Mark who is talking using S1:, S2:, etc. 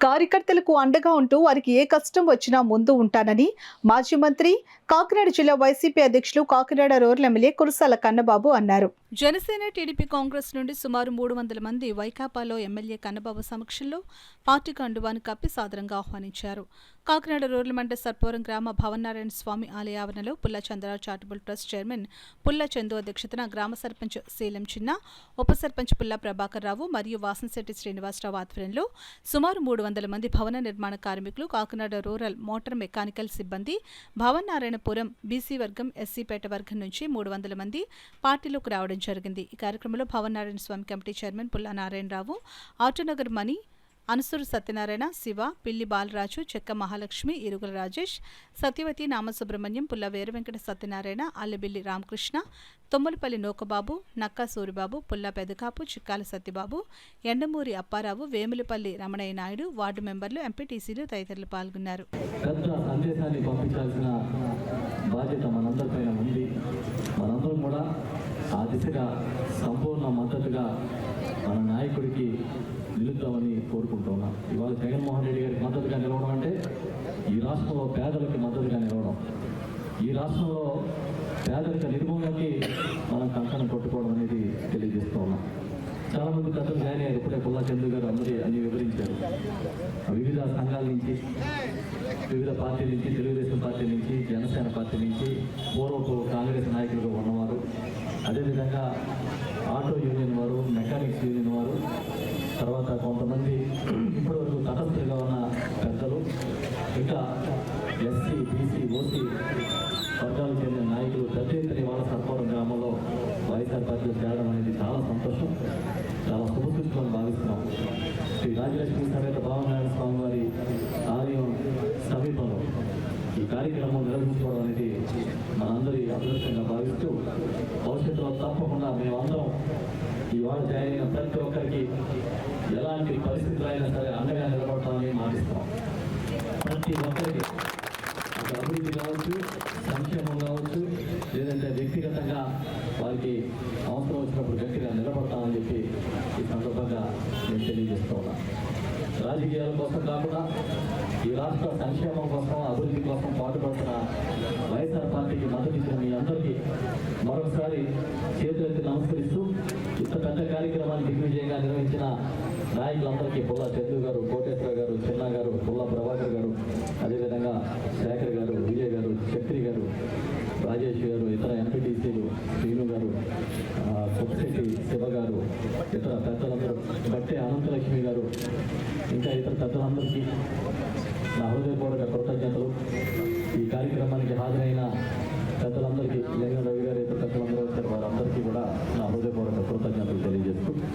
S1: కార్యకర్తలకు అండగా ఉంటూ వారికి ఏ కష్టం వచ్చినా ముందు ఉంటానని మాజీ మంత్రి కాకినాడ జిల్లా వైసీపీ అధ్యక్షులు కాకినాడ రూరల్ ఎమ్మెల్యే కురసాల కన్నబాబు అన్నారు. జనసేన టీడీపీ కాంగ్రెస్ నుండి సుమారు 300 మంది వైకాపాలో ఎమ్మెల్యే కన్నబాబు సమక్షంలో పార్టీ కండువాను కప్పి సాదరంగా ఆహ్వానించారు. కాకినాడ రూరల్ మండల సర్పవరం గ్రామ భవనారాయణ స్వామి ఆలయ ఆవరణలో పుల్ల చంద్రరావు చారిటబుల్ ట్రస్ట్ చైర్మన్ పుల్ల చందు అధ్యక్షతన గ్రామ సర్పంచ్ శీలం చిన్న, ఉప సర్పంచ్ పుల్ల ప్రభాకర్ రావు మరియు వాసంశెట్టి శ్రీనివాసరావు ఆధ్వర్యంలో సుమారు 300 మంది భవన నిర్మాణ కార్మికులు, కాకినాడ రూరల్ మోటార్ మెకానికల్ సిబ్బంది, భవనారాయణపురం బీసీ వర్గం, ఎస్సీపేట వర్గం నుంచి 300 మంది పార్టీలోకి రావడం జరిగింది. ఈ కార్యక్రమంలో భవనారాయణ స్వామి కమిటీ చైర్మన్ పుల్ల నారాయణరావు, ఆటోనగర్ మణి, అనసూరు సత్యనారాయణ, శివ, పిల్లి బాలరాజు, చెక్క మహాలక్ష్మి, ఇరుగుల రాజేష్, సత్యవతి, నామసుబ్రహ్మణ్యం, పుల్ల వీరవెంకట సత్యనారాయణ, అల్లబిల్లి రామకృష్ణ, తొమ్మలపల్లి నోకబాబు, నక్కా సూరిబాబు, పుల్ల పెదకాపు, చిక్కాల సత్యబాబు, ఎండమూరి అప్పారావు, వేములపల్లి రమణయ్య నాయుడు, వార్డు మెంబర్లు, ఎంపీటీసీలు తదితరులు పాల్గొన్నారు.
S2: మనందరం కూడా ఆ దిశగా సంపూర్ణ మద్దతుగా మన నాయకుడికి నిలుద్దామని కోరుకుంటున్నాం. ఇవాళ జగన్మోహన్ రెడ్డి గారికి మద్దతుగా నిలవడం అంటే ఈ రాష్ట్రంలో పేదలకు మద్దతుగా నిలవడం, ఈ రాష్ట్రంలో పేదరిక నిర్మూలనకి మనం కంకణం కొట్టుకోవడం అనేది తెలియజేస్తూ ఉన్నాం. చాలామంది పెద్దలు జాయిన్ అయ్యారు. ఇప్పుడే పుల్లా చంద్ర గారు అన్ని వివరించారు. వివిధ సంఘాల నుంచి, వివిధ పార్టీల నుంచి, తెలుగుదేశం పార్టీ నుంచి, జనసేన పార్టీ నుంచి, పూర్వపు కాంగ్రెస్ నాయకులుగా ఉన్నవారు, అదేవిధంగా ఆటో యూనియన్ వారు, మెకానిక్స్ యూనియన్ వారు, తర్వాత కొంతమంది ఇప్పటివరకు తటస్థులుగా ఉన్న పెద్దలు, ఇంకా ఎస్సీ, బీసీ, ఓసీ వర్గాలకు చెందిన నాయకులు పెద్ద ఎత్తున వాళ్ళ సర్పవరం గ్రామంలో వైఎస్ఆర్ పార్టీలో చేరడం అనేది చాలా సంతోషం, చాలా శుభసూచనలు భావిస్తున్నాం. శ్రీ రాజలక్ష్మి సమేత భవనారాయణ స్వామి వారి ఆలయం సమీపంలో ఈ కార్యక్రమం నిర్వహించుకోవడం అనేది మనందరి అదృష్టంగా భావిస్తూ భవిష్యత్తులో తప్పకుండా మేమందరం ఇవాళ జాయిన్ అయిన ప్రతి ఒక్కరికి ఎలాంటి పరిస్థితులు అయినా సరే అండగా నిలబడతామని మాటిస్తాం. ప్రతి ఒక్కరికి అభివృద్ధి కావచ్చు, సంక్షేమం కావచ్చు, లేదంటే వ్యక్తిగతంగా వారికి అవసరం వచ్చినప్పుడు గట్టిగా నిలబడతామని చెప్పి ఈ సందర్భంగా నేను తెలియజేస్తూ ఉన్నాను. రాజకీయాల కోసం కాకుండా ఈ రాష్ట్ర సంక్షేమం కోసం, అభివృద్ధి కోసం పాటుపడుతున్న వైఎస్ఆర్ పార్టీకి మద్దతు ఇచ్చిన మీ అందరికీ మరొకసారి చేతులెత్తి నమస్కరిస్తూ ఇంత పెద్ద కార్యక్రమాన్ని దిగ్విజయంగా నిర్వహించిన నాయకులందరికీ పుల్లా చందు గారు, కోటేశ్వర గారు, చిన్న గారు, పుల్లా ప్రభాకర్ గారు, అదేవిధంగా శేఖర్ గారు, విజయ్ గారు, చక్రి గారు, రాజేష్ గారు, ఇతర ఎంపీటీసీలు, శ్రీను గారు, కొప్పశెట్టి శివ గారు, ఇతర పెద్దలందరూ, బట్టే అనంతలక్ష్మి గారు, ఇంకా ఇతర పెద్దలందరికీ నా హృదయపూర్వక కృతజ్ఞతలు. ఈ కార్యక్రమానికి హాజరైన